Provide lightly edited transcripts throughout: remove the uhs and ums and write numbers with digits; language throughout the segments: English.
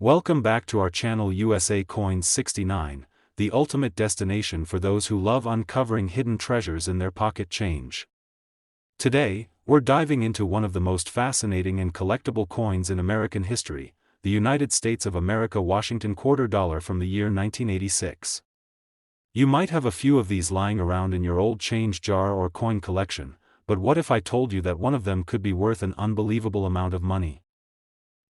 Welcome back to our channel USA Coins 69, the ultimate destination for those who love uncovering hidden treasures in their pocket change. Today, we're diving into one of the most fascinating and collectible coins in American history, the United States of America Washington Quarter Dollar from the year 1986. You might have a few of these lying around in your old change jar or coin collection, but what if I told you that one of them could be worth an unbelievable amount of money?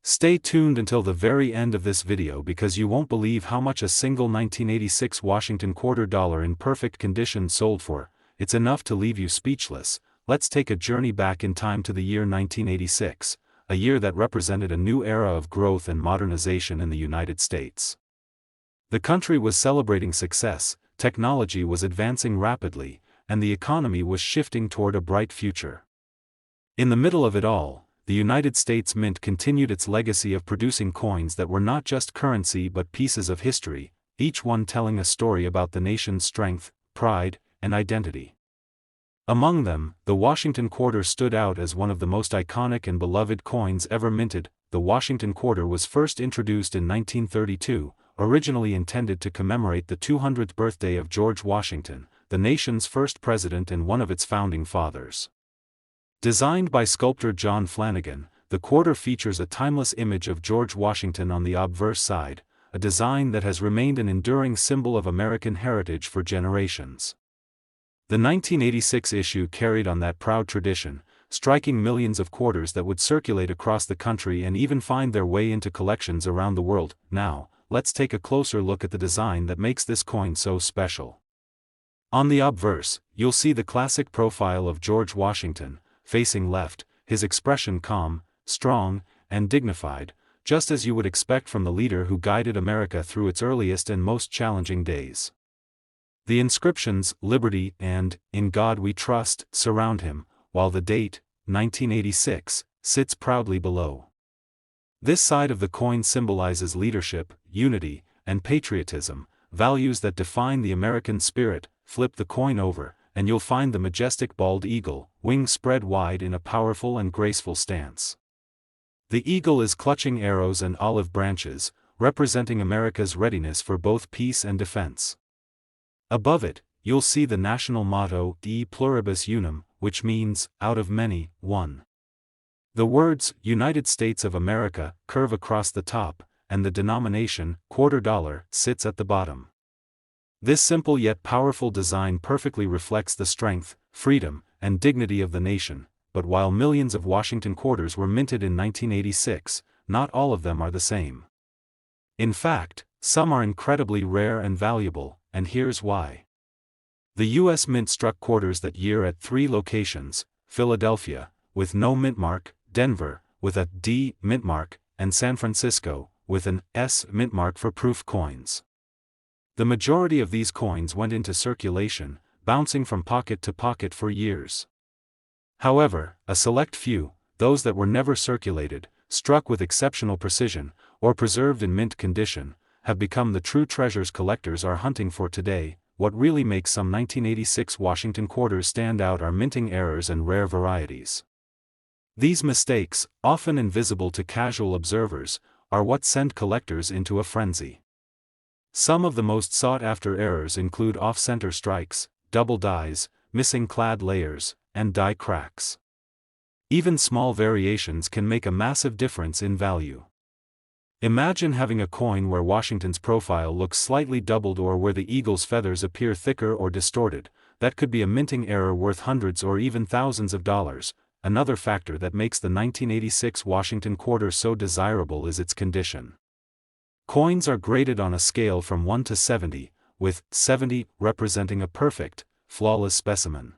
Stay tuned until the very end of this video because you won't believe how much a single 1986 Washington Quarter Dollar in perfect condition sold for. It's enough to leave you speechless. Let's take a journey back in time to the year 1986, a year that represented a new era of growth and modernization in the United States. The country was celebrating success, technology was advancing rapidly, and the economy was shifting toward a bright future. In the middle of it all, the United States Mint continued its legacy of producing coins that were not just currency but pieces of history, each one telling a story about the nation's strength, pride, and identity. Among them, the Washington Quarter stood out as one of the most iconic and beloved coins ever minted. The Washington Quarter was first introduced in 1932, originally intended to commemorate the 200th birthday of George Washington, the nation's first president and one of its founding fathers. Designed by sculptor John Flanagan, the quarter features a timeless image of George Washington on the obverse side, a design that has remained an enduring symbol of American heritage for generations. The 1986 issue carried on that proud tradition, striking millions of quarters that would circulate across the country and even find their way into collections around the world. Now, let's take a closer look at the design that makes this coin so special. On the obverse, you'll see the classic profile of George Washington, facing left, his expression calm, strong, and dignified, just as you would expect from the leader who guided America through its earliest and most challenging days. The inscriptions, "Liberty" and "In God We Trust," surround him, while the date, 1986, sits proudly below. This side of the coin symbolizes leadership, unity, and patriotism, values that define the American spirit. Flip the coin over, and you'll find the majestic bald eagle, wings spread wide in a powerful and graceful stance. The eagle is clutching arrows and olive branches, representing America's readiness for both peace and defense. Above it, you'll see the national motto, E Pluribus Unum, which means, out of many, one. The words, United States of America, curve across the top, and the denomination, quarter dollar, sits at the bottom. This simple yet powerful design perfectly reflects the strength, freedom, and dignity of the nation, but while millions of Washington quarters were minted in 1986, not all of them are the same. In fact, some are incredibly rare and valuable, and here's why. The U.S. Mint struck quarters that year at 3 locations: Philadelphia, with no mint mark, Denver, with a D mint mark, and San Francisco, with an S mint mark for proof coins. The majority of these coins went into circulation, bouncing from pocket to pocket for years. However, a select few, those that were never circulated, struck with exceptional precision, or preserved in mint condition, have become the true treasures collectors are hunting for today. What really makes some 1986 Washington quarters stand out are minting errors and rare varieties. These mistakes, often invisible to casual observers, are what send collectors into a frenzy. Some of the most sought-after errors include off-center strikes, double dies, missing clad layers, and die cracks. Even small variations can make a massive difference in value. Imagine having a coin where Washington's profile looks slightly doubled or where the eagle's feathers appear thicker or distorted. That could be a minting error worth hundreds or even thousands of dollars. Another factor that makes the 1986 Washington Quarter so desirable is its condition. Coins are graded on a scale from 1 to 70, with 70 representing a perfect, flawless specimen.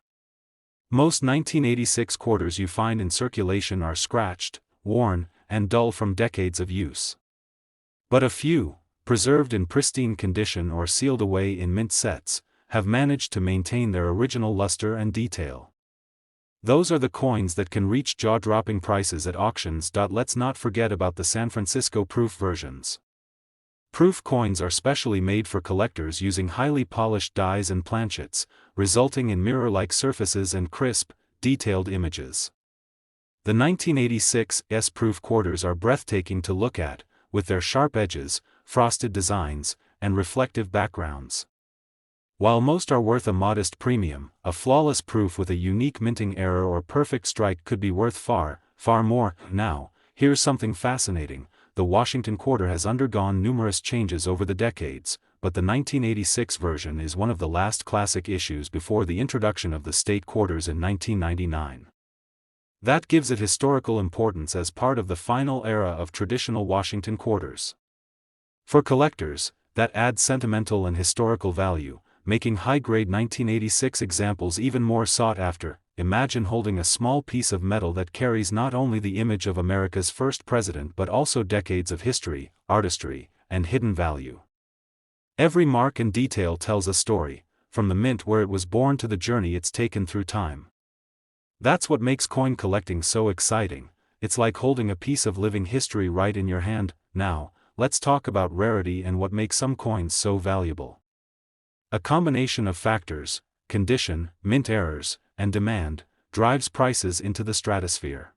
Most 1986 quarters you find in circulation are scratched, worn, and dull from decades of use. But a few, preserved in pristine condition or sealed away in mint sets, have managed to maintain their original luster and detail. Those are the coins that can reach jaw-dropping prices at auctions. Let's not forget about the San Francisco proof versions. Proof coins are specially made for collectors using highly polished dies and planchets, resulting in mirror-like surfaces and crisp, detailed images. The 1986 S-proof quarters are breathtaking to look at, with their sharp edges, frosted designs, and reflective backgrounds. While most are worth a modest premium, a flawless proof with a unique minting error or perfect strike could be worth far, far more. Now, here's something fascinating. The Washington quarter has undergone numerous changes over the decades, but the 1986 version is one of the last classic issues before the introduction of the state quarters in 1999. That gives it historical importance as part of the final era of traditional Washington quarters. For collectors, that adds sentimental and historical value, making high-grade 1986 examples even more sought after. Imagine holding a small piece of metal that carries not only the image of America's first president but also decades of history, artistry, and hidden value. Every mark and detail tells a story, from the mint where it was born to the journey it's taken through time. That's what makes coin collecting so exciting. It's like holding a piece of living history right in your hand. Now, let's talk about rarity and what makes some coins so valuable. A combination of factors, condition, mint errors, and demand, drives prices into the stratosphere.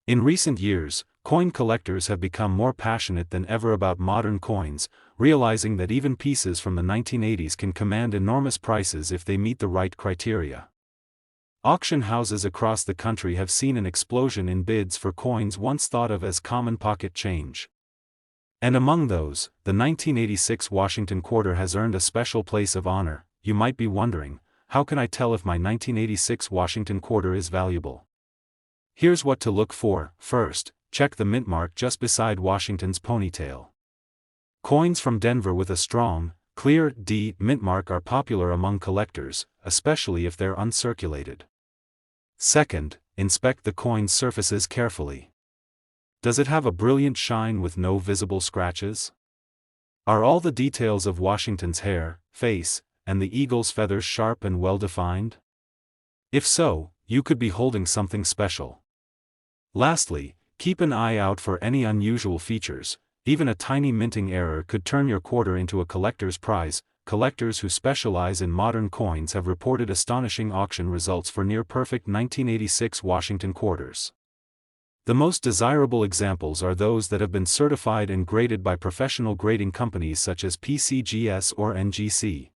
In recent years, coin collectors have become more passionate than ever about modern coins, realizing that even pieces from the 1980s can command enormous prices if they meet the right criteria. Auction houses across the country have seen an explosion in bids for coins once thought of as common pocket change. And among those, the 1986 Washington quarter has earned a special place of honor. You might be wondering, how can I tell if my 1986 Washington quarter is valuable? Here's what to look for. First, check the mint mark just beside Washington's ponytail. Coins from Denver with a strong, clear D mint mark are popular among collectors, especially if they're uncirculated. Second, inspect the coin's surfaces carefully. Does it have a brilliant shine with no visible scratches? Are all the details of Washington's hair, face, and the eagle's feathers sharp and well-defined? If so, you could be holding something special. Lastly, keep an eye out for any unusual features. Even a tiny minting error could turn your quarter into a collector's prize. Collectors who specialize in modern coins have reported astonishing auction results for near-perfect 1986 Washington quarters. The most desirable examples are those that have been certified and graded by professional grading companies such as PCGS or NGC.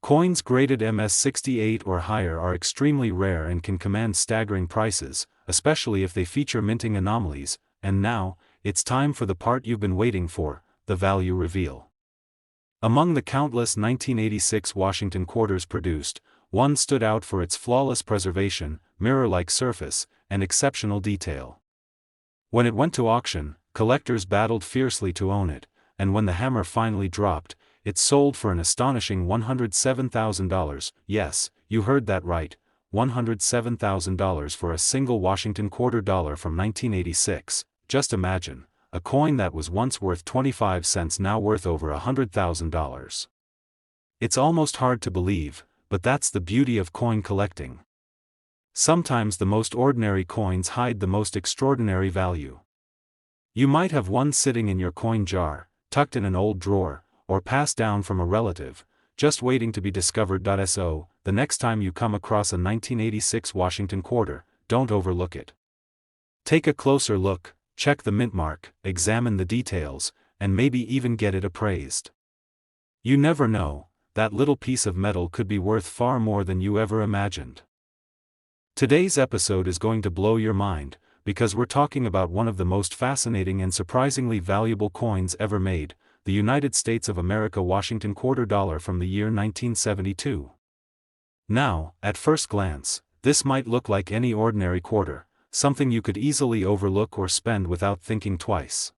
Coins graded MS68 or higher are extremely rare and can command staggering prices, especially if they feature minting anomalies. And now, it's time for the part you've been waiting for, the value reveal. Among the countless 1986 Washington quarters produced, one stood out for its flawless preservation, mirror-like surface, and exceptional detail. When it went to auction, collectors battled fiercely to own it, and when the hammer finally dropped, it sold for an astonishing $107,000. Yes, you heard that right, $107,000 for a single Washington quarter dollar from 1986. Just imagine, a coin that was once worth 25 cents now worth over $100,000. It's almost hard to believe, but that's the beauty of coin collecting. Sometimes the most ordinary coins hide the most extraordinary value. You might have one sitting in your coin jar, tucked in an old drawer, or passed down from a relative, just waiting to be discovered. So, the next time you come across a 1986 Washington quarter, don't overlook it. Take a closer look, check the mint mark, examine the details, and maybe even get it appraised. You never know, that little piece of metal could be worth far more than you ever imagined. Today's episode is going to blow your mind, because we're talking about one of the most fascinating and surprisingly valuable coins ever made, the United States of America Washington quarter dollar from the year 1972. Now, at first glance, this might look like any ordinary quarter, something you could easily overlook or spend without thinking twice.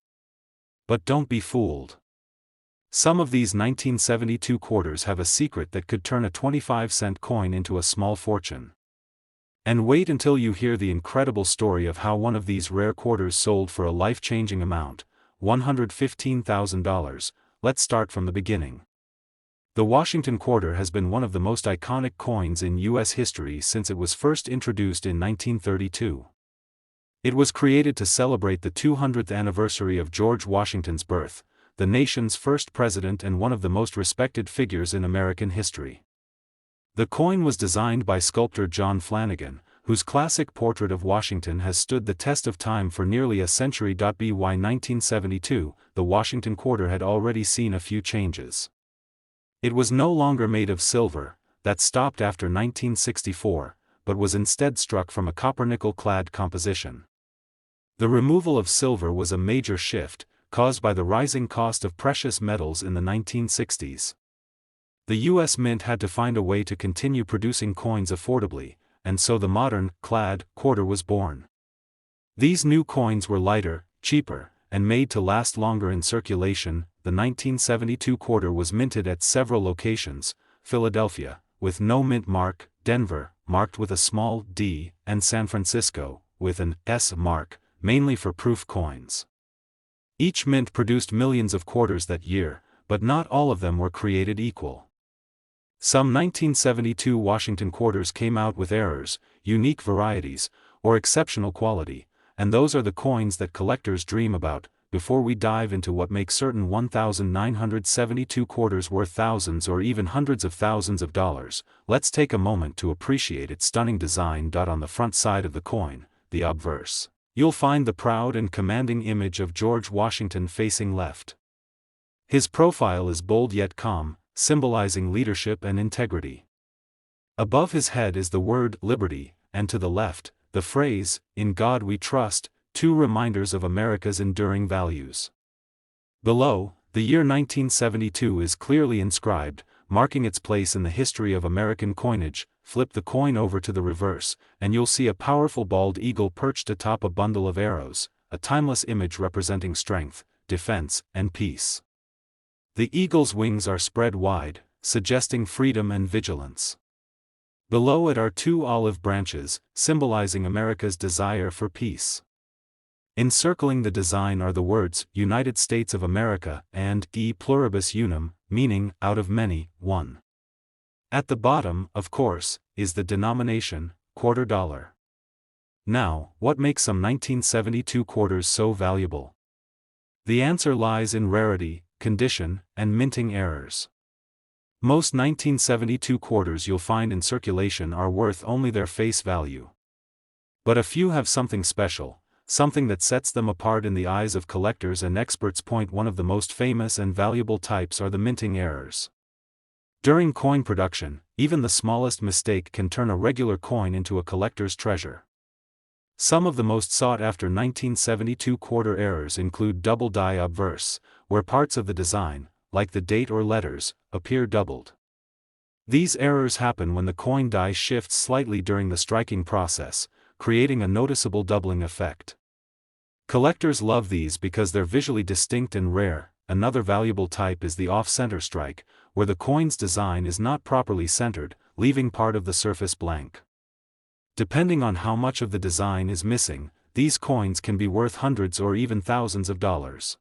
But don't be fooled. Some of these 1972 quarters have a secret that could turn a 25-cent coin into a small fortune. And wait until you hear the incredible story of how one of these rare quarters sold for a life-changing amount, $115,000. Let's start from the beginning. The Washington quarter has been one of the most iconic coins in U.S. history since it was first introduced in 1932. It was created to celebrate the 200th anniversary of George Washington's birth, the nation's first president and one of the most respected figures in American history. The coin was designed by sculptor John Flanagan, whose classic portrait of Washington has stood the test of time for nearly a century. By 1972, the Washington quarter had already seen a few changes. It was no longer made of silver, that stopped after 1964, but was instead struck from a copper-nickel-clad composition. The removal of silver was a major shift, caused by the rising cost of precious metals in the 1960s. The U.S. Mint had to find a way to continue producing coins affordably, and so the modern, clad, quarter was born. These new coins were lighter, cheaper, and made to last longer in circulation. The 1972 quarter was minted at several locations: Philadelphia, with no mint mark; Denver, marked with a small d; and San Francisco, with an S mark, mainly for proof coins. Each mint produced millions of quarters that year, but not all of them were created equal. Some 1972 Washington quarters came out with errors, unique varieties, or exceptional quality, and those are the coins that collectors dream about. Before we dive into what makes certain 1972 quarters worth thousands or even hundreds of thousands of dollars, let's take a moment to appreciate its stunning design. On the front side of the coin, the obverse, you'll find the proud and commanding image of George Washington facing left. His profile is bold yet calm, symbolizing leadership and integrity. Above his head is the word liberty, and to the left, the phrase, "In God We Trust," two reminders of America's enduring values. Below, the year 1972 is clearly inscribed, marking its place in the history of American coinage. Flip the coin over to the reverse, and you'll see a powerful bald eagle perched atop a bundle of arrows, a timeless image representing strength, defense, and peace. The eagle's wings are spread wide, suggesting freedom and vigilance. Below it are two olive branches, symbolizing America's desire for peace. Encircling the design are the words, United States of America, and E pluribus unum, meaning, out of many, one. At the bottom, of course, is the denomination, quarter dollar. Now, what makes some 1972 quarters so valuable? The answer lies in rarity, condition, and minting errors. Most 1972 quarters you'll find in circulation are worth only their face value. But a few have something special, something that sets them apart in the eyes of collectors and experts. One of the most famous and valuable types are the minting errors. During coin production, even the smallest mistake can turn a regular coin into a collector's treasure. Some of the most sought-after 1972 quarter errors include double die obverse, where parts of the design, like the date or letters, appear doubled. These errors happen when the coin die shifts slightly during the striking process, creating a noticeable doubling effect. Collectors love these because they're visually distinct and rare. Another valuable type is the off-center strike, where the coin's design is not properly centered, leaving part of the surface blank. Depending on how much of the design is missing, these coins can be worth hundreds or even thousands of dollars.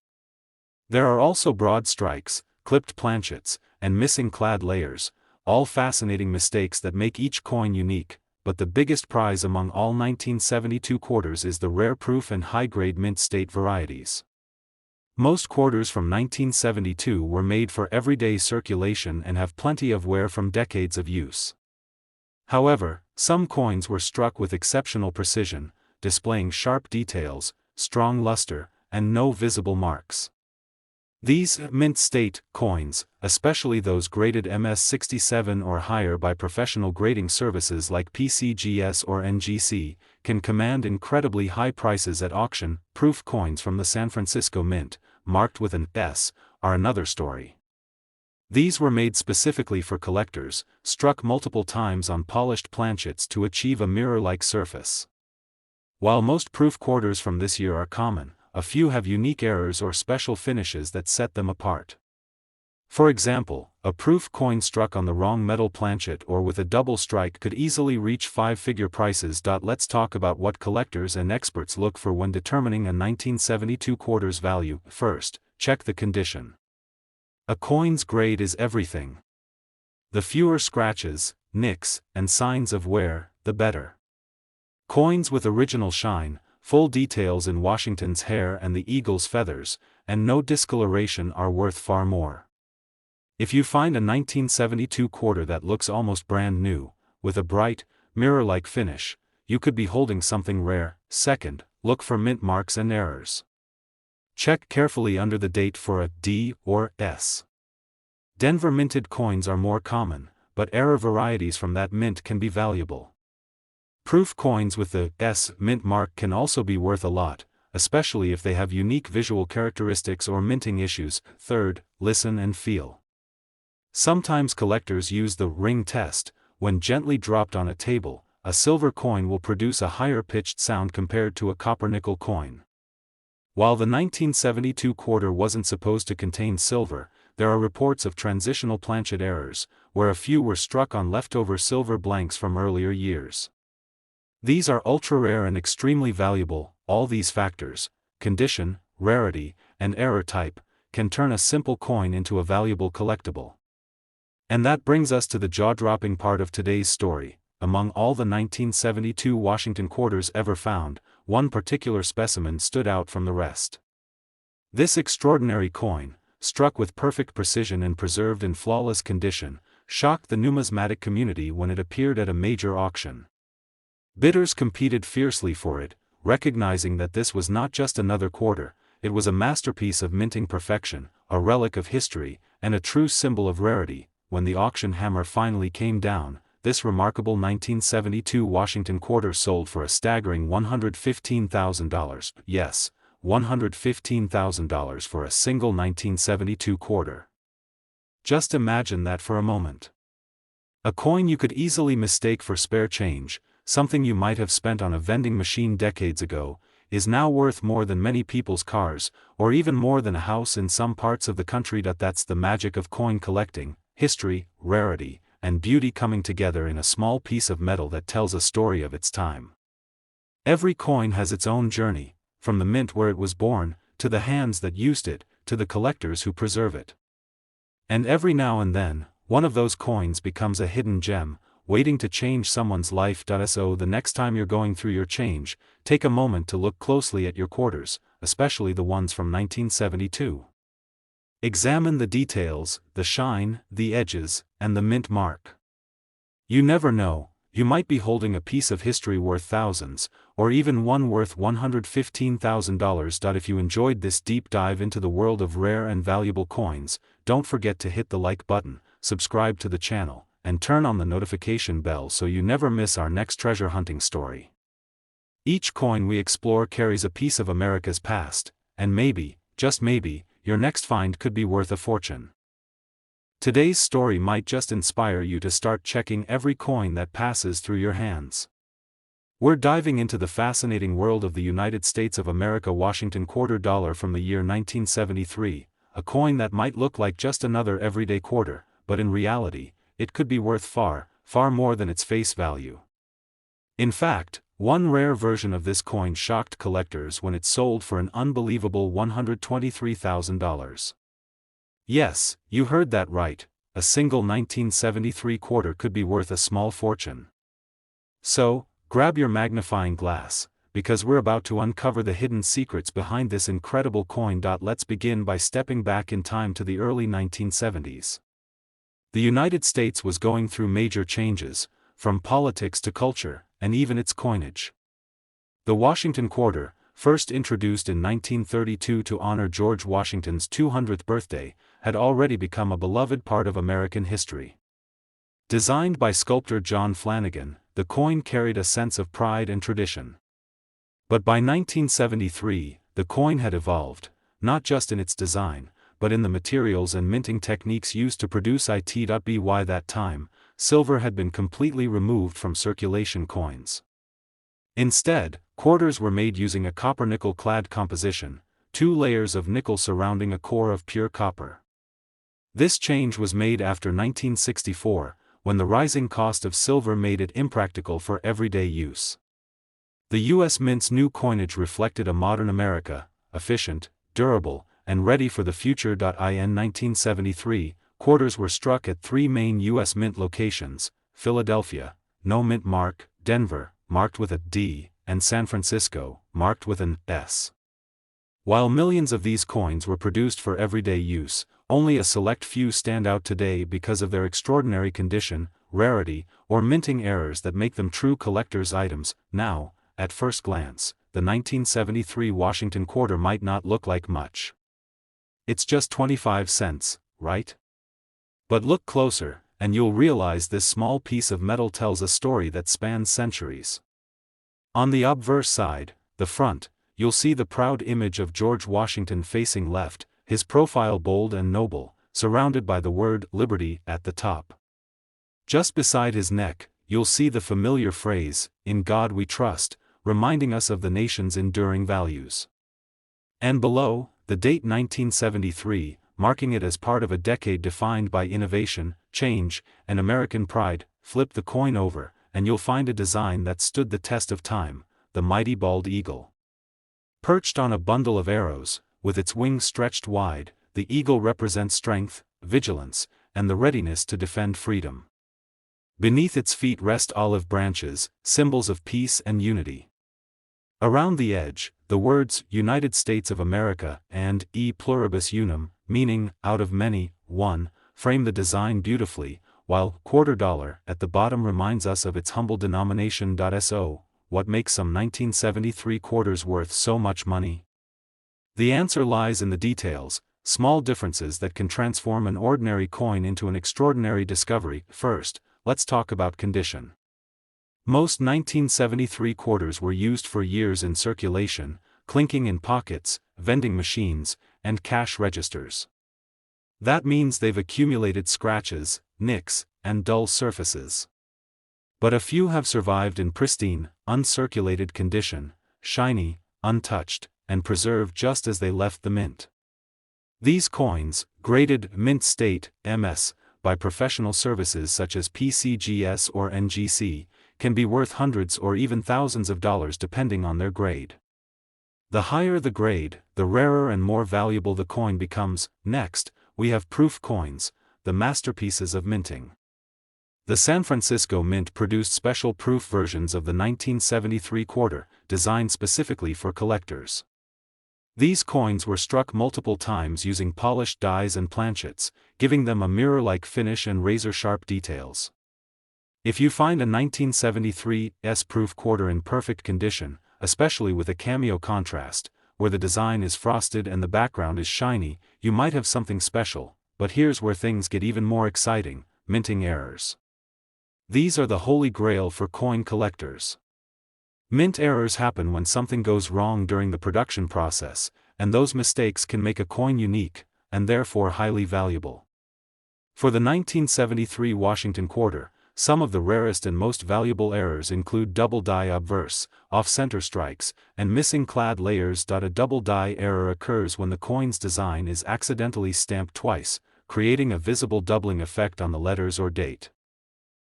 There are also broad strikes, clipped planchets, and missing clad layers, all fascinating mistakes that make each coin unique. But the biggest prize among all 1972 quarters is the rare proof and high-grade mint state varieties. Most quarters from 1972 were made for everyday circulation and have plenty of wear from decades of use. However, some coins were struck with exceptional precision, displaying sharp details, strong luster, and no visible marks. These mint state coins, especially those graded MS67 or higher by professional grading services like PCGS or NGC, can command incredibly high prices at auction. Proof coins from the San Francisco Mint, marked with an S, are another story. These were made specifically for collectors, struck multiple times on polished planchets to achieve a mirror-like surface. While most proof quarters from this year are common, a few have unique errors or special finishes that set them apart. For example, a proof coin struck on the wrong metal planchet or with a double strike could easily reach five-figure prices. Let's talk about what collectors and experts look for when determining a 1972 quarter's value. First, check the condition. A coin's grade is everything. The fewer scratches, nicks, and signs of wear, the better. Coins with original shine, full details in Washington's hair and the eagle's feathers, and no discoloration are worth far more. If you find a 1972 quarter that looks almost brand new, with a bright, mirror-like finish, you could be holding something rare. Second, look for mint marks and errors. Check carefully under the date for a D or S. Denver minted coins are more common, but error varieties from that mint can be valuable. Proof coins with the S mint mark can also be worth a lot, especially if they have unique visual characteristics or minting issues. Third, listen and feel. Sometimes collectors use the ring test. When gently dropped on a table, a silver coin will produce a higher pitched sound compared to a copper-nickel coin. While the 1972 quarter wasn't supposed to contain silver, there are reports of transitional planchet errors, where a few were struck on leftover silver blanks from earlier years. These are ultra-rare and extremely valuable. All these factors, condition, rarity, and error type, can turn a simple coin into a valuable collectible. And that brings us to the jaw-dropping part of today's story. Among all the 1972 Washington quarters ever found, one particular specimen stood out from the rest. This extraordinary coin, struck with perfect precision and preserved in flawless condition, shocked the numismatic community when it appeared at a major auction. Bidders competed fiercely for it, recognizing that this was not just another quarter, it was a masterpiece of minting perfection, a relic of history, and a true symbol of rarity. When the auction hammer finally came down, this remarkable 1972 Washington quarter sold for a staggering $115,000. Yes, $115,000 for a single 1972 quarter. Just imagine that for a moment. A coin you could easily mistake for spare change, something you might have spent on a vending machine decades ago, is now worth more than many people's cars, or even more than a house in some parts of the country. That's the magic of coin collecting: history, rarity, and beauty coming together in a small piece of metal that tells a story of its time. Every coin has its own journey, from the mint where it was born, to the hands that used it, to the collectors who preserve it. And every now and then, one of those coins becomes a hidden gem, waiting to change someone's life. So the next time you're going through your change, take a moment to look closely at your quarters, especially the ones from 1972. Examine the details, the shine, the edges, and the mint mark. You never know, you might be holding a piece of history worth thousands, or even one worth $115,000. If you enjoyed this deep dive into the world of rare and valuable coins, don't forget to hit the like button, subscribe to the channel, and turn on the notification bell so you never miss our next treasure hunting story. Each coin we explore carries a piece of America's past, and maybe, just maybe, your next find could be worth a fortune. Today's story might just inspire you to start checking every coin that passes through your hands. We're diving into the fascinating world of the United States of America Washington quarter dollar from the year 1973, a coin that might look like just another everyday quarter, but in reality, it could be worth far, far more than its face value. In fact, one rare version of this coin shocked collectors when it sold for an unbelievable $123,000. Yes, you heard that right, a single 1973 quarter could be worth a small fortune. So, grab your magnifying glass, because we're about to uncover the hidden secrets behind this incredible coin. Let's begin by stepping back in time to the early 1970s. The United States was going through major changes, from politics to culture, and even its coinage. The Washington quarter, first introduced in 1932 to honor George Washington's 200th birthday, had already become a beloved part of American history. Designed by sculptor John Flanagan, the coin carried a sense of pride and tradition. But by 1973, the coin had evolved, not just in its design, but in the materials and minting techniques used to produce it. By that time, silver had been completely removed from circulation coins. Instead, quarters were made using a copper-nickel clad composition, 2 layers of nickel surrounding a core of pure copper. This change was made after 1964, when the rising cost of silver made it impractical for everyday use. The U.S. Mint's new coinage reflected a modern America, efficient, durable, and ready for the future. In 1973, quarters were struck at 3 main U.S. Mint locations: Philadelphia, no mint mark; Denver, marked with a D; and San Francisco, marked with an S. While millions of these coins were produced for everyday use, only a select few stand out today because of their extraordinary condition, rarity, or minting errors that make them true collector's items. Now, at first glance, the 1973 Washington quarter might not look like much. It's just 25 cents, right? But look closer, and you'll realize this small piece of metal tells a story that spans centuries. On the obverse side, the front, you'll see the proud image of George Washington facing left, his profile bold and noble, surrounded by the word Liberty at the top. Just beside his neck, you'll see the familiar phrase, "In God We Trust," reminding us of the nation's enduring values. And below, the date 1973, marking it as part of a decade defined by innovation, change, and American pride. Flip the coin over, and you'll find a design that stood the test of time, the mighty bald eagle. Perched on a bundle of arrows, with its wings stretched wide, the eagle represents strength, vigilance, and the readiness to defend freedom. Beneath its feet rest olive branches, symbols of peace and unity. Around the edge, the words United States of America and E pluribus unum, meaning out of many, one, frame the design beautifully, while $quarter at the bottom reminds us of its humble denomination. So, what makes some 1973 quarters worth so much money? The answer lies in the details, small differences that can transform an ordinary coin into an extraordinary discovery. First, let's talk about condition. Most 1973 quarters were used for years in circulation, clinking in pockets, vending machines, and cash registers. That means they've accumulated scratches, nicks, and dull surfaces. But a few have survived in pristine, uncirculated condition, shiny, untouched, and preserved just as they left the mint. These coins, graded mint state, MS, by professional services such as PCGS or NGC, can be worth hundreds or even thousands of dollars depending on their grade. The higher the grade, the rarer and more valuable the coin becomes. Next, we have proof coins, the masterpieces of minting. The San Francisco Mint produced special proof versions of the 1973 quarter, designed specifically for collectors. These coins were struck multiple times using polished dies and planchets, giving them a mirror-like finish and razor-sharp details. If you find a 1973 S-proof quarter in perfect condition, especially with a cameo contrast, where the design is frosted and the background is shiny, you might have something special. But here's where things get even more exciting: minting errors. These are the holy grail for coin collectors. Mint errors happen when something goes wrong during the production process, and those mistakes can make a coin unique, and therefore highly valuable. For the 1973 Washington quarter, some of the rarest and most valuable errors include double die obverse, off-center strikes, and missing clad layers. A double die error occurs when the coin's design is accidentally stamped twice, creating a visible doubling effect on the letters or date.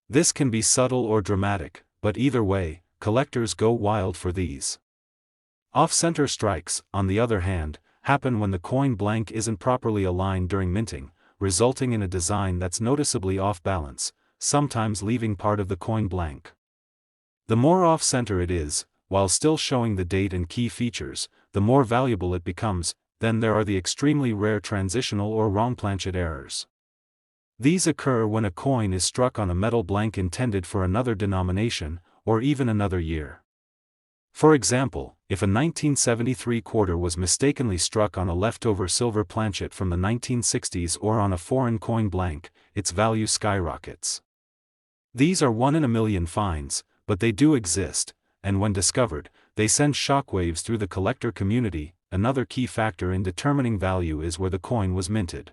This can be subtle or dramatic, but either way, collectors go wild for these. Off-center strikes, on the other hand, happen when the coin blank isn't properly aligned during minting, resulting in a design that's noticeably off-balance, sometimes leaving part of the coin blank. The more off-center it is, while still showing the date and key features, the more valuable it becomes. Then there are the extremely rare transitional or wrong planchet errors. These occur when a coin is struck on a metal blank intended for another denomination, or even another year. For example, if a 1973 quarter was mistakenly struck on a leftover silver planchet from the 1960s or on a foreign coin blank, its value skyrockets. These are 1 in a million finds, but they do exist, and when discovered, they send shockwaves through the collector community. Another key factor in determining value is where the coin was minted.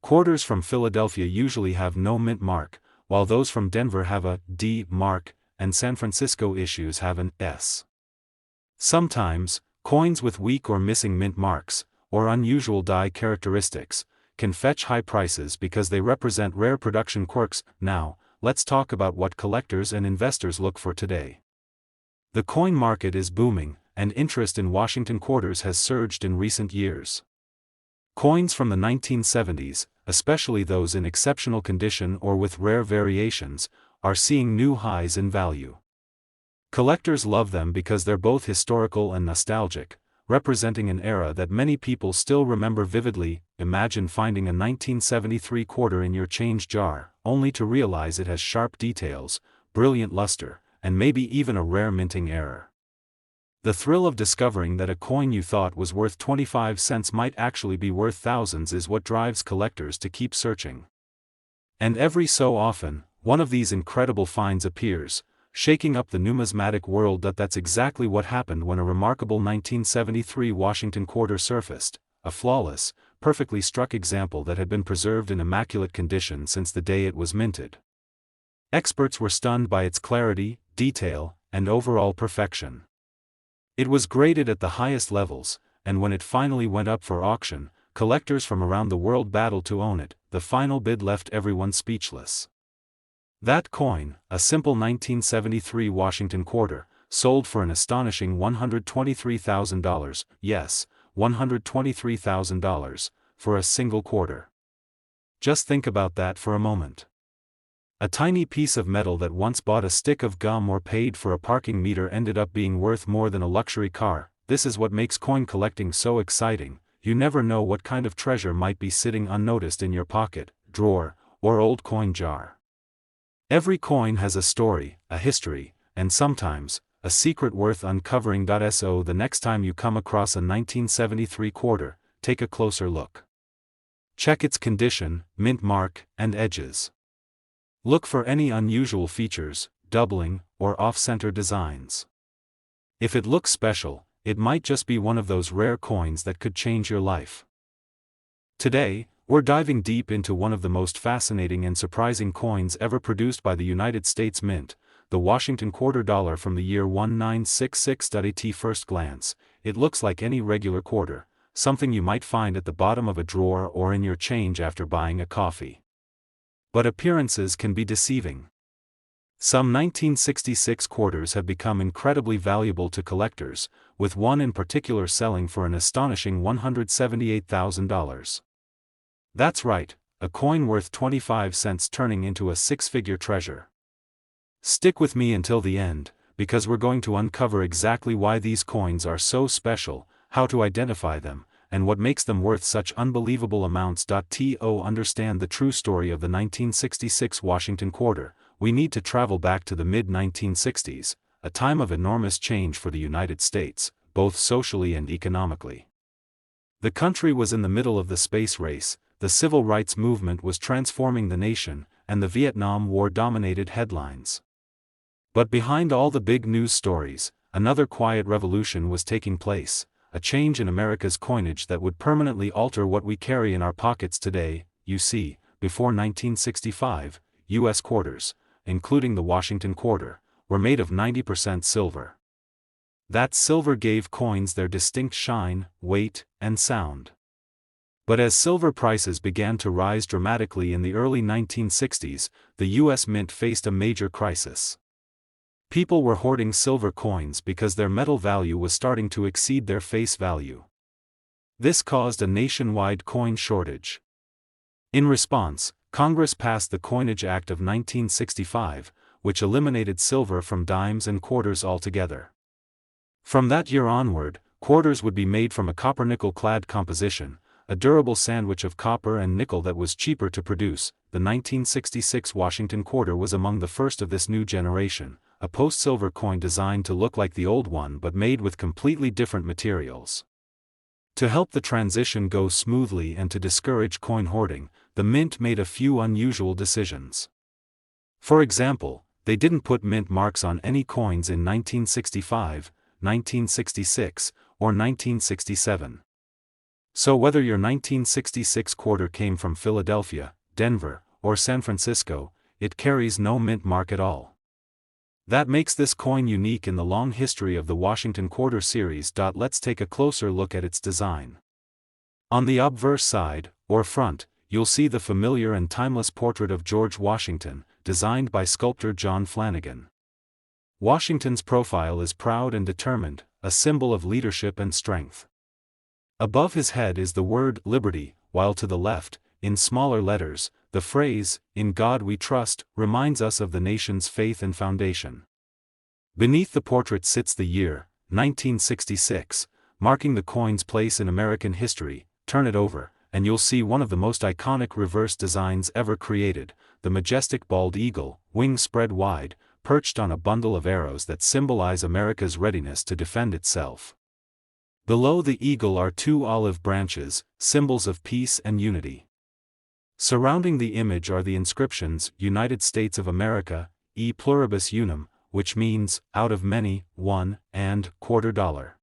Quarters from Philadelphia usually have no mint mark, while those from Denver have a D mark, and San Francisco issues have an S. Sometimes, coins with weak or missing mint marks, or unusual die characteristics, can fetch high prices because they represent rare production quirks. Now, let's talk about what collectors and investors look for today. The coin market is booming, and interest in Washington quarters has surged in recent years. Coins from the 1970s, especially those in exceptional condition or with rare variations, are seeing new highs in value. Collectors love them because they're both historical and nostalgic, representing an era that many people still remember vividly. Imagine finding a 1973 quarter in your change jar, only to realize it has sharp details, brilliant luster, and maybe even a rare minting error. The thrill of discovering that a coin you thought was worth 25 cents might actually be worth thousands is what drives collectors to keep searching. And every so often, one of these incredible finds appears, shaking up the numismatic world. That's exactly what happened when a remarkable 1973 Washington quarter surfaced, a flawless, perfectly struck example that had been preserved in immaculate condition since the day it was minted. Experts were stunned by its clarity, detail, and overall perfection. It was graded at the highest levels, and when it finally went up for auction, collectors from around the world battled to own it. The final bid left everyone speechless. That coin, a simple 1973 Washington quarter, sold for an astonishing $123,000, yes, $123,000, for a single quarter. Just think about that for a moment. A tiny piece of metal that once bought a stick of gum or paid for a parking meter ended up being worth more than a luxury car. This is what makes coin collecting so exciting. You never know what kind of treasure might be sitting unnoticed in your pocket, drawer, or old coin jar. Every coin has a story, a history, and sometimes, a secret worth uncovering. So the next time you come across a 1973 quarter, take a closer look. Check its condition, mint mark, and edges. Look for any unusual features, doubling, or off-center designs. If it looks special, it might just be one of those rare coins that could change your life. Today, we're diving deep into one of the most fascinating and surprising coins ever produced by the United States Mint, the Washington quarter dollar from the year 1966. At first glance, it looks like any regular quarter, something you might find at the bottom of a drawer or in your change after buying a coffee. But appearances can be deceiving. Some 1966 quarters have become incredibly valuable to collectors, with one in particular selling for an astonishing $178,000. That's right, a coin worth 25 cents turning into a six-figure treasure. Stick with me until the end, because we're going to uncover exactly why these coins are so special, how to identify them, and what makes them worth such unbelievable amounts. To understand the true story of the 1966 Washington quarter, we need to travel back to the mid-1960s, a time of enormous change for the United States, both socially and economically. The country was in the middle of the space race, the civil rights movement was transforming the nation, and the Vietnam War dominated headlines. But behind all the big news stories, another quiet revolution was taking place, a change in America's coinage that would permanently alter what we carry in our pockets today. You see, before 1965, U.S. quarters, including the Washington quarter, were made of 90% silver. That silver gave coins their distinct shine, weight, and sound. But as silver prices began to rise dramatically in the early 1960s, the U.S. Mint faced a major crisis. People were hoarding silver coins because their metal value was starting to exceed their face value. This caused a nationwide coin shortage. In response, Congress passed the Coinage Act of 1965, which eliminated silver from dimes and quarters altogether. From that year onward, quarters would be made from a copper-nickel-clad composition, a durable sandwich of copper and nickel that was cheaper to produce. The 1966 Washington quarter was among the first of this new generation, a post-silver coin designed to look like the old one but made with completely different materials. To help the transition go smoothly and to discourage coin hoarding, the Mint made a few unusual decisions. For example, they didn't put mint marks on any coins in 1965, 1966, or 1967. So whether your 1966 quarter came from Philadelphia, Denver, or San Francisco, it carries no mint mark at all. That makes this coin unique in the long history of the Washington quarter series. Let's take a closer look at its design. On the obverse side, or front, you'll see the familiar and timeless portrait of George Washington, designed by sculptor John Flanagan. Washington's profile is proud and determined, a symbol of leadership and strength. Above his head is the word "Liberty," while to the left, in smaller letters, the phrase, "In God We Trust," reminds us of the nation's faith and foundation. Beneath the portrait sits the year, 1966, marking the coin's place in American history. Turn it over, and you'll see one of the most iconic reverse designs ever created, the majestic bald eagle, wings spread wide, perched on a bundle of arrows that symbolize America's readiness to defend itself. Below the eagle are two olive branches, symbols of peace and unity. Surrounding the image are the inscriptions, United States of America, e pluribus unum, which means, out of many, one, and $quarter.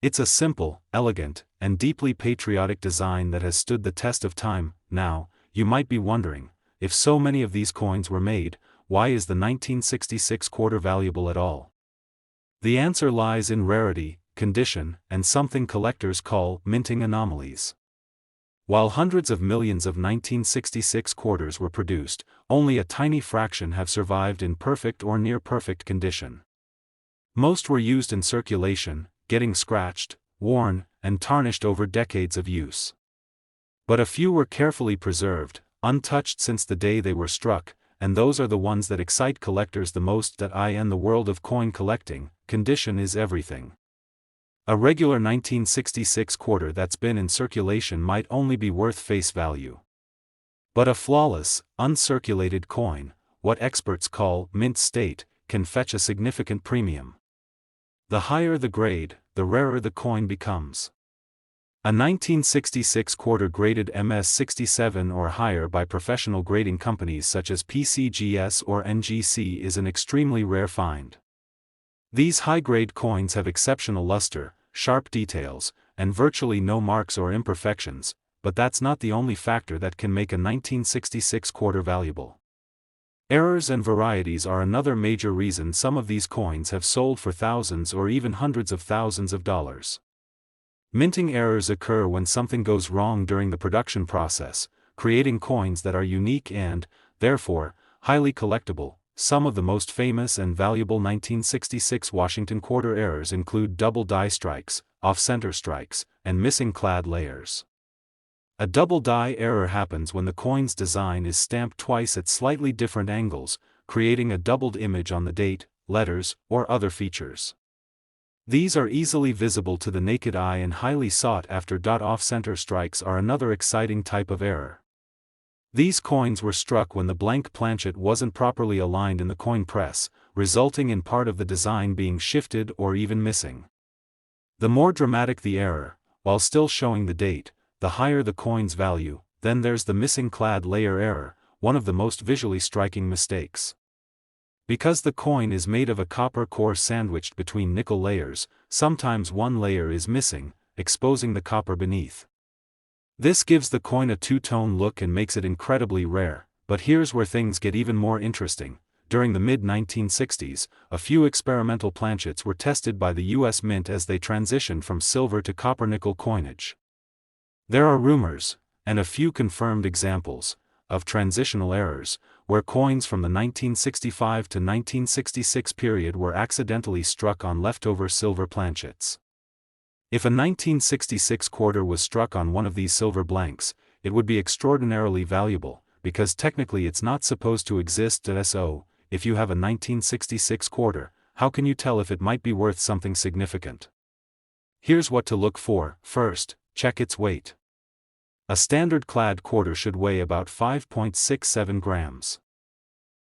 It's a simple, elegant, and deeply patriotic design that has stood the test of time. Now, you might be wondering, if so many of these coins were made, why is the 1966 quarter valuable at all? The answer lies in rarity, condition, and something collectors call minting anomalies. While hundreds of millions of 1966 quarters were produced, only a tiny fraction have survived in perfect or near-perfect condition. Most were used in circulation, getting scratched, worn, and tarnished over decades of use. But a few were carefully preserved, untouched since the day they were struck, and those are the ones that excite collectors the most. In the world of coin collecting, condition is everything. A regular 1966 quarter that's been in circulation might only be worth face value. But a flawless, uncirculated coin, what experts call mint state, can fetch a significant premium. The higher the grade, the rarer the coin becomes. A 1966 quarter graded MS-67 or higher by professional grading companies such as PCGS or NGC is an extremely rare find. These high-grade coins have exceptional luster, sharp details, and virtually no marks or imperfections, but that's not the only factor that can make a 1966 quarter valuable. Errors and varieties are another major reason some of these coins have sold for thousands or even hundreds of thousands of dollars. Minting errors occur when something goes wrong during the production process, creating coins that are unique and, therefore, highly collectible. Some of the most famous and valuable 1966 Washington quarter errors include double die strikes, off-center strikes, and missing clad layers. A double die error happens when the coin's design is stamped twice at slightly different angles, creating a doubled image on the date, letters, or other features. These are easily visible to the naked eye and highly sought after. Off-center strikes are another exciting type of error. These coins were struck when the blank planchet wasn't properly aligned in the coin press, resulting in part of the design being shifted or even missing. The more dramatic the error, while still showing the date, the higher the coin's value. Then there's the missing clad layer error, one of the most visually striking mistakes. Because the coin is made of a copper core sandwiched between nickel layers, sometimes one layer is missing, exposing the copper beneath. This gives the coin a two-tone look and makes it incredibly rare, but here's where things get even more interesting. During the mid-1960s, a few experimental planchets were tested by the U.S. Mint as they transitioned from silver to copper-nickel coinage. There are rumors, and a few confirmed examples, of transitional errors, where coins from the 1965 to 1966 period were accidentally struck on leftover silver planchets. If a 1966 quarter was struck on one of these silver blanks, it would be extraordinarily valuable, because technically it's not supposed to exist. So, if you have a 1966 quarter, how can you tell if it might be worth something significant? Here's what to look for. First, check its weight. A standard clad quarter should weigh about 5.67 grams.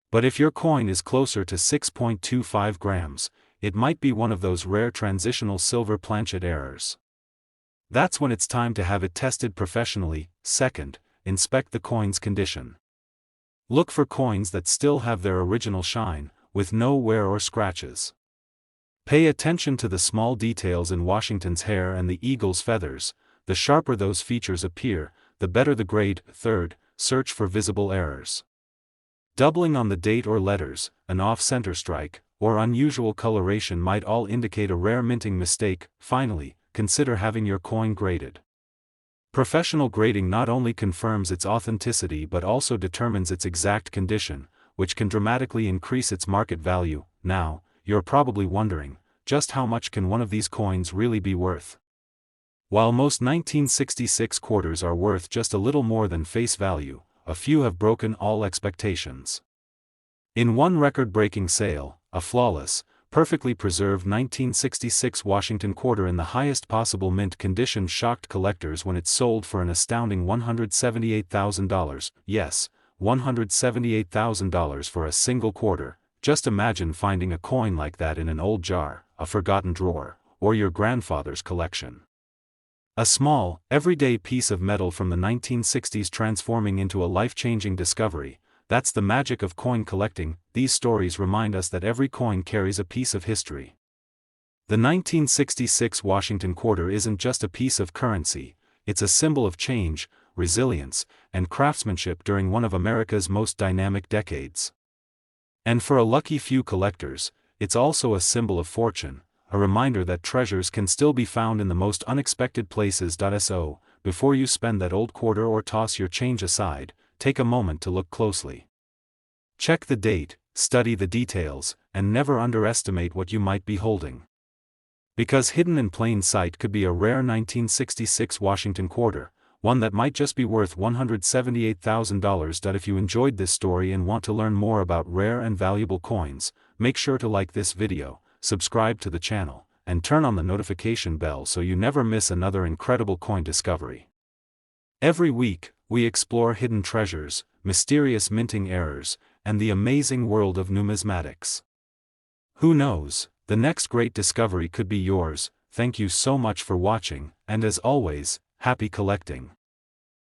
But if your coin is closer to 6.25 grams, it might be one of those rare transitional silver planchet errors. That's when it's time to have it tested professionally. Second, inspect the coin's condition. Look for coins that still have their original shine, with no wear or scratches. Pay attention to the small details in Washington's hair and the eagle's feathers. The sharper those features appear, the better the grade. Third, search for visible errors. Doubling on the date or letters, an off-center strike, or unusual coloration might all indicate a rare minting mistake. Finally, consider having your coin graded. Professional grading not only confirms its authenticity but also determines its exact condition, which can dramatically increase its market value. Now, you're probably wondering, just how much can one of these coins really be worth? While most 1966 quarters are worth just a little more than face value, a few have broken all expectations. In one record-breaking sale, a flawless, perfectly preserved 1966 Washington quarter in the highest possible mint condition shocked collectors when it sold for an astounding $178,000. Yes, $178,000 for a single quarter. Just imagine finding a coin like that in an old jar, a forgotten drawer, or your grandfather's collection. A small, everyday piece of metal from the 1960s transforming into a life-changing discovery. That's the magic of coin collecting. These stories remind us that every coin carries a piece of history. The 1966 Washington quarter isn't just a piece of currency, it's a symbol of change, resilience, and craftsmanship during one of America's most dynamic decades. And for a lucky few collectors, it's also a symbol of fortune, a reminder that treasures can still be found in the most unexpected places. So, before you spend that old quarter or toss your change aside, take a moment to look closely. Check the date, study the details, and never underestimate what you might be holding. Because hidden in plain sight could be a rare 1966 Washington quarter, one that might just be worth $178,000. If you enjoyed this story and want to learn more about rare and valuable coins, make sure to like this video, subscribe to the channel, and turn on the notification bell so you never miss another incredible coin discovery. Every week, we explore hidden treasures, mysterious minting errors, and the amazing world of numismatics. Who knows, the next great discovery could be yours. Thank you so much for watching, and as always, happy collecting.